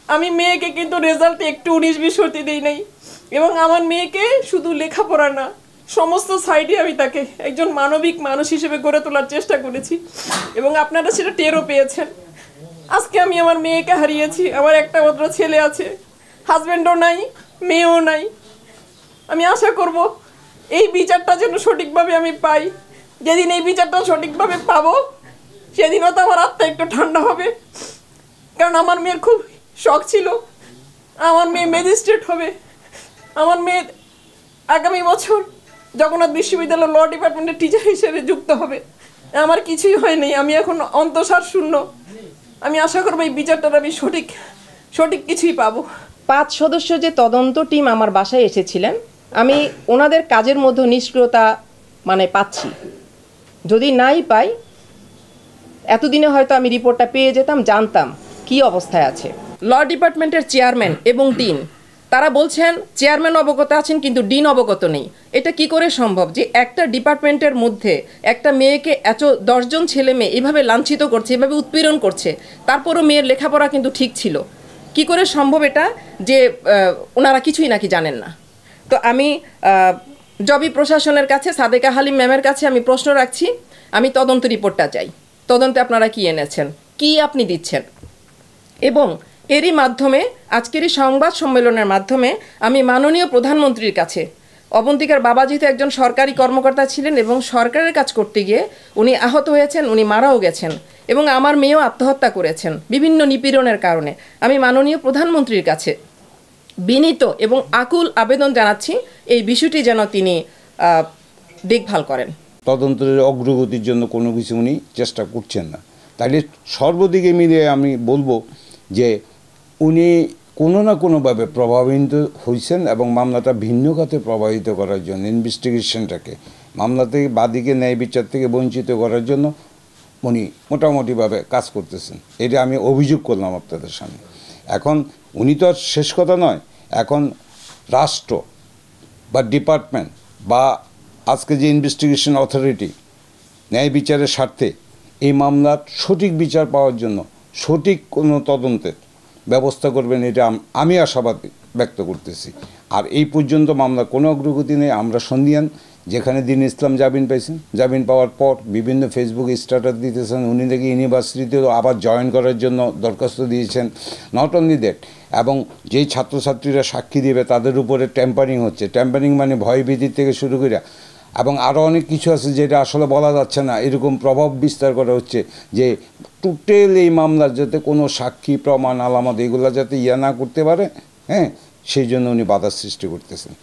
আমি মেয়েকে কিন্তু রেজাল্টে একটু 19-20 হতে দেই নাই, এবং আমার মেয়েকে শুধু লেখাপড়া না, সমস্ত সাইডে আমি তাকে একজন মানবিক মানুষ হিসেবে গড়ে তোলার চেষ্টা করেছি, এবং আপনারা সেটা টেরও পেয়েছেন। আজকে আমি আমার মেয়েকে হারিয়েছি। আমার একটা মাত্র ছেলে আছে, হাজব্যান্ডও নাই, মেয়েও নাই। আমি আশা করব এই বিচারটা যেন সঠিকভাবে আমি পাই। যেদিন এই বিচারটা সঠিকভাবে পাবো সেদিনও তো আমার আত্মা একটু ঠান্ডা হবে, কারণ আমার মেয়ের খুব শখ ছিল আমার মেয়ে ম্যাজিস্ট্রেট হবে। আমার মেয়ে আগামী বছর জগন্নাথ বিশ্ববিদ্যালয় ল ডিপার্টমেন্টের টিচার হিসেবে যুক্ত হবে। আমার কিছুই হয়নি, আমি এখন অন্তঃসার শূন্য। আমি আশা করবো এই বিচারটা আমি সঠিক কিছুই পাবো। 5 সদস্য যে তদন্ত টিম আমার বাসায় এসেছিলেন, আমি ওনাদের কাজের মধ্যে নিষ্ক্রিয়তা পাচ্ছি। যদি নাই পাই, এতদিনে হয়তো আমি রিপোর্টটা পেয়ে যেতাম, জানতাম কি অবস্থায় আছে। ল ডিপার্টমেন্টের চেয়ারম্যান এবং ডিন তারা বলছেন চেয়ারম্যান অবগত আছেন কিন্তু ডিন অবগত নেই। এটা কি করে সম্ভব যে একটা ডিপার্টমেন্টের মধ্যে একটা মেয়েকে 10 জন ছেলে মেয়ে এভাবে লাঞ্ছিত করছে, এভাবে উৎপীড়ন করছে, তারপরও মেয়ের লেখাপড়া কিন্তু ঠিক ছিল? কি করে সম্ভব এটা যে ওনারা কিছুই নাকি জানেন না? তো আমি জবি প্রশাসনের কাছে, সাদেকা হালিম ম্যামের কাছে আমি প্রশ্ন রাখছি। আমি তদন্ত রিপোর্টটা চাই। তদন্তে আপনারা কি এনেছেন, কি আপনি দিচ্ছেন? এবং এরই মাধ্যমে, আজকের এই সংবাদ সম্মেলনের মাধ্যমে আমি মাননীয় প্রধানমন্ত্রীর কাছে, অবন্তিকার বাবা যেহেতু একজন সরকারি কর্মকর্তা ছিলেন এবং সরকারের কাজ করতে গিয়ে উনি আহত হয়েছেন, উনি মারাও গেছেন, এবং আমার মেয়েও আত্মহত্যা করেছেন বিভিন্ন নিপীড়নের কারণে। আমি মাননীয় প্রধানমন্ত্রীর কাছে বিনীত এবং আকুল আবেদন জানাচ্ছি এই বিষয়টি যেন তিনি দেখভাল করেন। তদন্তের অগ্রগতির জন্য কোনো কিছু উনি চেষ্টা করছেন না। তাহলে সর্বদিকে মিলিয়ে আমি বলবো যে উনি কোনো না কোনোভাবে প্রভাবিত হয়েছেন এবং মামলাটা ভিন্ন খাতে প্রভাবিত করার জন্য, ইনভেস্টিগেশনটাকে মামলা থেকে বাদীকে ন্যায় বিচার থেকে বঞ্চিত করার জন্য উনি মোটামুটিভাবে কাজ করতেছেন। এটা আমি অভিযোগ করলাম আপনাদের সামনে। এখন উনি তো আর শেষ কথা নয়, এখন রাষ্ট্র বা ডিপার্টমেন্ট বা আজকে যে ইনভেস্টিগেশন অথরিটি ন্যায় বিচারের স্বার্থে এই মামলার সঠিক বিচার পাওয়ার জন্য সঠিক কোনো তদন্তের ব্যবস্থা করবেন, এটা আমি আশাবাদ ব্যক্ত করতেছি। আর এই পর্যন্ত মামলার কোনো অগ্রগতি নেই। আমরা সন্দিহান। যেখানে দিন ইসলাম জামিন পাইছেন, জামিন পাওয়ার পর বিভিন্ন ফেসবুকে স্ট্যাটাস দিতেছেন উনি নাকি ইউনিভার্সিটিতেও আবার জয়েন করার জন্য দরখাস্ত দিয়েছেন। নট অনলি দ্যাট, এবং যেই ছাত্রছাত্রীরা সাক্ষী দেবে তাদের উপরে ট্যাম্পারিং হচ্ছে। ট্যাম্পারিং মানে ভয়ভীতির থেকে শুরু করে, এবং আরও অনেক কিছু আছে যেটা আসলে বলা যাচ্ছে না, এরকম প্রভাব বিস্তার করা হচ্ছে যে টোটাল এই মামলার যাতে কোনো সাক্ষী প্রমাণ আলামত এগুলো যাতে না করতে পারে, সেই জন্য উনি বাধার সৃষ্টি করতেছেন।